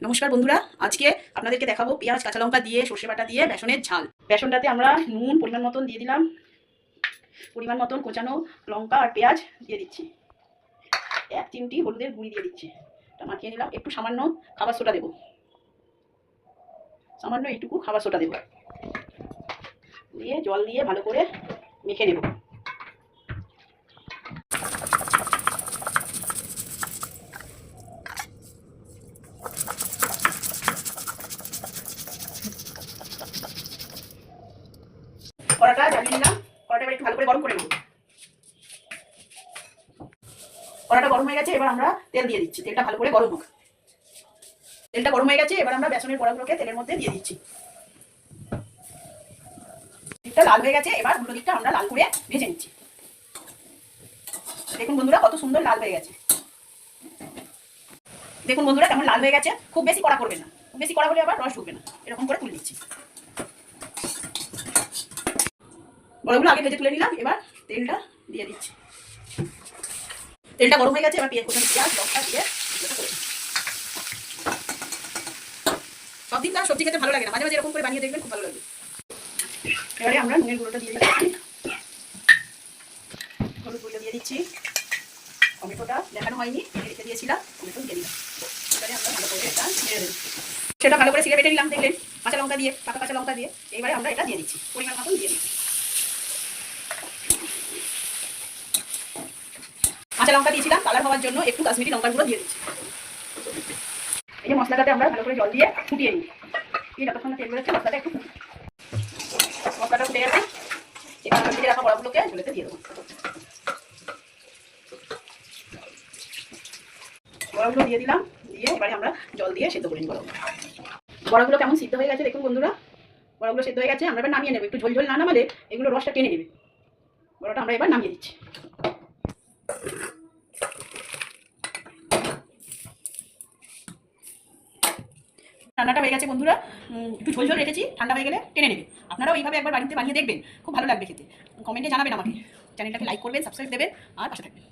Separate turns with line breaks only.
নমস্কার বন্ধুরা, আজকে আপনাদেরকে দেখাবো পেঁয়াজ কাঁচা লঙ্কা দিয়ে সর্ষে বাটা দিয়ে বেসনের ঝাল। বেসনটাতে আমরা নুন পরিমাণ মতন দিয়ে দিলাম, পরিমাণ মতন কোচানো লঙ্কা আর পেঁয়াজ দিয়ে দিচ্ছি, 1 চিমটি হলুদের গুঁড়ি দিয়ে দিচ্ছি, এটা মাখিয়ে নিলাম। একটু সামান্য খাবার সোডা দেবো, সামান্য এইটুকু খাবার সোডা দেবো, দিয়ে জল দিয়ে ভালো করে মেখে নেব। কড়াটা জ্বালিয়ে নিলাম, কড়াটা এবার একটু ভালো করে গরম করে নেব। কড়াটা গরম হয়ে গেছে, এবার আমরা তেল দিয়ে দিচ্ছি, তেলটা ভালো করে গরম হোক। তেলটা গরম হয়ে গেছে, এবার আমরা বেসনের বড়াগুলোকে তেলের মধ্যে দিয়ে দিচ্ছি। দিকটা লাল হয়ে গেছে, এবার উল্টো দিকটা আমরা লাল করে ভেজে নিচ্ছি। দেখুন বন্ধুরা কত সুন্দর লাল হয়ে গেছে। দেখুন বন্ধুরা কেমন লাল হয়ে গেছে। খুব বেশি কড়া করবে না, খুব বেশি কড়া হলে আবার রস ঢুকবে না। এরকম করে তুলে দিচ্ছি। বড়গুলো আগে ভেজে তুলে নিলাম, এবার তেলটা দিয়ে দিচ্ছি। তেলটা গরম হয়ে গেছে, এবার পেঁয়াজ লঙ্কা দিয়ে সব দিন সবজি খেতে ভালো লাগে না, মাঝে মাঝে এরকম করে বানিয়ে দেখবেন, খুব ভালো লাগবে। এবারে আমরা নুনের গুঁড়োটা দিয়ে দিচ্ছি, হলুদ গুঁড়ো দিয়ে দিচ্ছি, টমেটোটা দেখানো হয়নি, রেখে দিয়েছিলাম, টমেটো দিয়ে দিলাম। এবারে আমরা ভালো করে এটা ছেড়ে দেবো। সেটা ভালো করে ছিঁড়ে বেটে নিলাম, দেখলেন কাঁচা লঙ্কা দিয়ে, পাকা কাঁচা লঙ্কা দিয়ে। এবারে আমরা এটা দিয়ে দিচ্ছি, পরিমাণ মতন দিয়ে দিচ্ছি। কাঁচা লঙ্কা দিয়েছিলাম কালার হওয়ার জন্য, একটু কাশ্মীরি লঙ্কার গুঁড়ো দিয়ে দিচ্ছি। এই যে মশলাটাতে আমরা ভালো করে জল দিয়ে ফুটিয়ে নিই। যতক্ষণ তেল বেরোচ্ছে মশলাটা একটু মশলাটা ফুটে গেছে, এবার আমরা ভেজে রাখা বড়াগুলোকে ঝোলেতে দিয়ে দেবো। বড়াগুলো দিয়ে দিলাম, দিয়ে এবারে আমরা জল দিয়ে সেদ্ধ করে নিই বড়াগুলো। বড়াগুলো কেমন সিদ্ধ হয়ে গেছে দেখুন বন্ধুরা, বড়াগুলো সেদ্ধ হয়ে গেছে। আমরা এবার নামিয়ে নেবো, একটু ঝোল ঝোল না নামালে এগুলো রসটা টেনে নেবে। বড়াটা আমরা এবার নামিয়ে দিচ্ছি। রান্নাটা হয়ে গেছে বন্ধুরা, একটু ঝোল ঝোল রেখেছি, ঠান্ডা হয়ে গেলে টেনে নেবে। আপনারাও এইভাবে একবার বাড়িতে বানিয়ে দেখবেন, খুব ভালো লাগবে খেতে। কমেন্টে জানাবেন আমাকে, চ্যানেলটাকে লাইক করবেন, সাবস্ক্রাইব দেবেন আর পাশে থাকবেন।